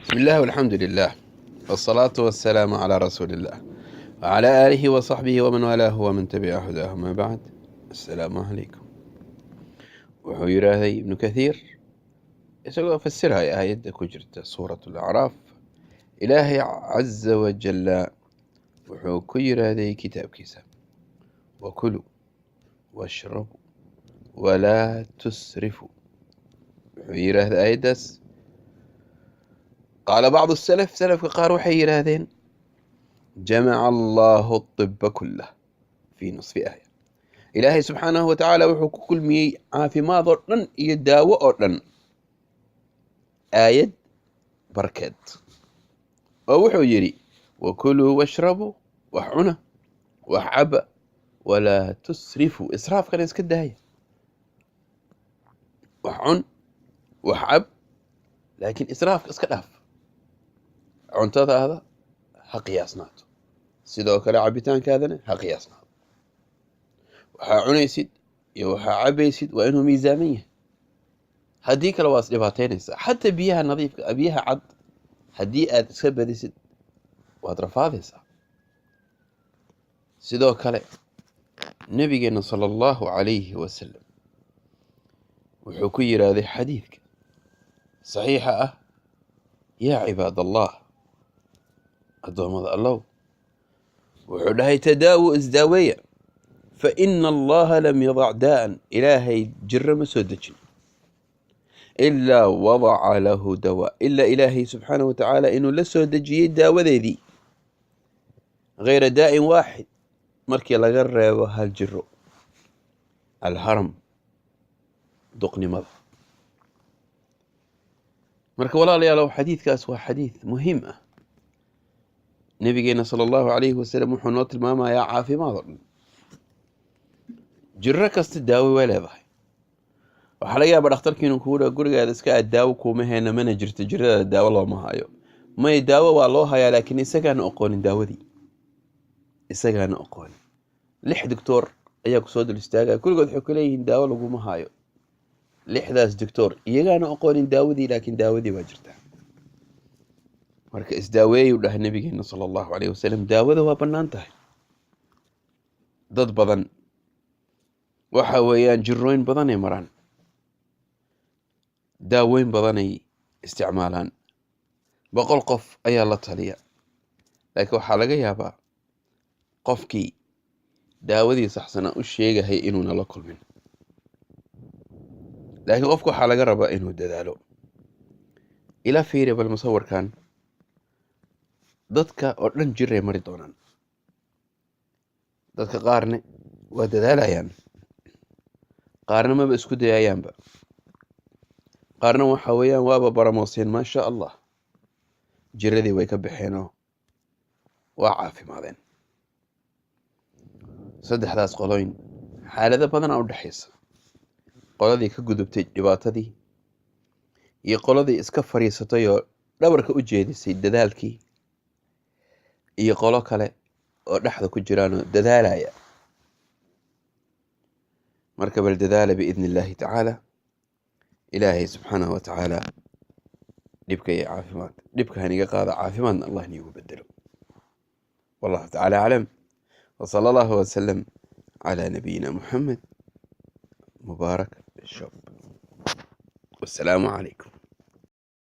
بسم الله والحمد لله والصلاة والسلام على رسول الله وعلى آله وصحبه ومن والاه ومن تبع هداه ما بعد. السلام عليكم. wuxuu yidhaahday ibnu kathiir isagoo fasiraya aayadda ku jirta suurat alacraaf, ilaahay caza wajalla wuxuu ku yidhaahday kitaabkiisa wakuluu washrabuu walaa tusrifuu. wuxuu yidhaahday aayaddaas qaala bacdu salaf, salafka qaar waxay yidhaahdeen jamaca allaahu adiba kullah fii nisfi aaya. ilaahay subxaanahu watacaala wuxuu ku kulmiyey caafimaad oo dhan iyo daawo oo dhan aayad barkeed, oo wuxuu yidhi wakuluu washrabuu, wax cuna wax caba walaa tusrifuu, israafkana iska daaya. wax cun wax cab, laakiin israafka iska dhaaf. cuntadaada ha qiyaasnaato, sidoo kale cabitaankaadana ha qiyaasnaato. waxaa cunaysid iyo waxaa cabaysid waa inuu miisaaman yahay, haddii kale waa is dhibaataynaysaa. xataa biyaha nadiifka, biyaha cad haddii aad iska badisid waad rafaadaysaa. sidoo kale nabigeena sala allahu calayhi wasalam wuxuu ku yidhaahday xadiidka saxiixa ah, yaa cibaad allah, addoommada allow, wuxuu dhahay tadaawu isdaaweeya, fa ina allaha lam yadac daa'an, ilaahay jiro ma soo dejin ilaa wadaca lahu dawaa, ilaa ilaahay subxaanahu watacaala inuu la soo dejiyey daawadeedii. gayra daa'in waaxid, markii laga reebo hal jiro, alharam, duqnimada. marka walaalayaalow, xadiidkaas waa xadiid muhiim ah. nabigeena sala allahu calayhi wasalam wuxuu noo tilmaamayaa caafimaad oo dhan. jiro kasta daawo way leedahay. waxaa laga yaabaa dhakhtarki inuu kugu dhaho gurigaada iska aad, daawo kuuma heena, mana jirto, jiradaada daawo looma hayo. may daawo waa loo hayaa, laakiin isagaana oqoonin daawadii, isagaana oqoonin. 6 doctor ayaa kusoo dul istaagaya, kulligood waxay ku leeyihiin daawo laguma hayo. 6daas doctor iyagaana oqoonin daawadii, laakiin daawadii waa jirtaa. marka isdaaweeyuu dhahay nabigeena sala allahu calayhi wasalam, daawada waa bannaan tahay. dad badan waxa weeyaan jirooyin badanay maraan, daawooyin badanay isticmaalaan. 100 qof ayaa la taliya, laakiin waxaa laga yaabaa qofkii daawadii saxsanaa u sheegahay inuuna la kulmin. laakiin qofka waxaa laga rabaa inuu dadaalo. ila fiiri bal musawirkan, dadka oo dhan jiray mari doonaan. dadka qaarne waa dadaalayaan, qaarna maba isku dayayaanba, qaarna waxa weeyaan waaba baramooseen, maa sha allah, jiradii way ka baxeenoo waa caafimaadeen. 3daas qolooyin xaalado badanaa u dhexaysa. qoladii ka gudubtay dhibaatadii, iyo qoladii iska fadhiisatay oo dhabarka u jeedisay dadaalkii, iyo qolo kale oo dhexda ku jiraanoo dadaalaya. marka bal dadaala biidni illaahi tacaala. ilaahay subxaanahu watacaala dhibka iyo caafimaad, dhibka haniga qaada, caafimaadna allah niigu bedelo. wallahu tacaala aclam, wasala allahu wasalam calaa nabiyina muxamed. mubaarak shab. wassalaamu calaykum.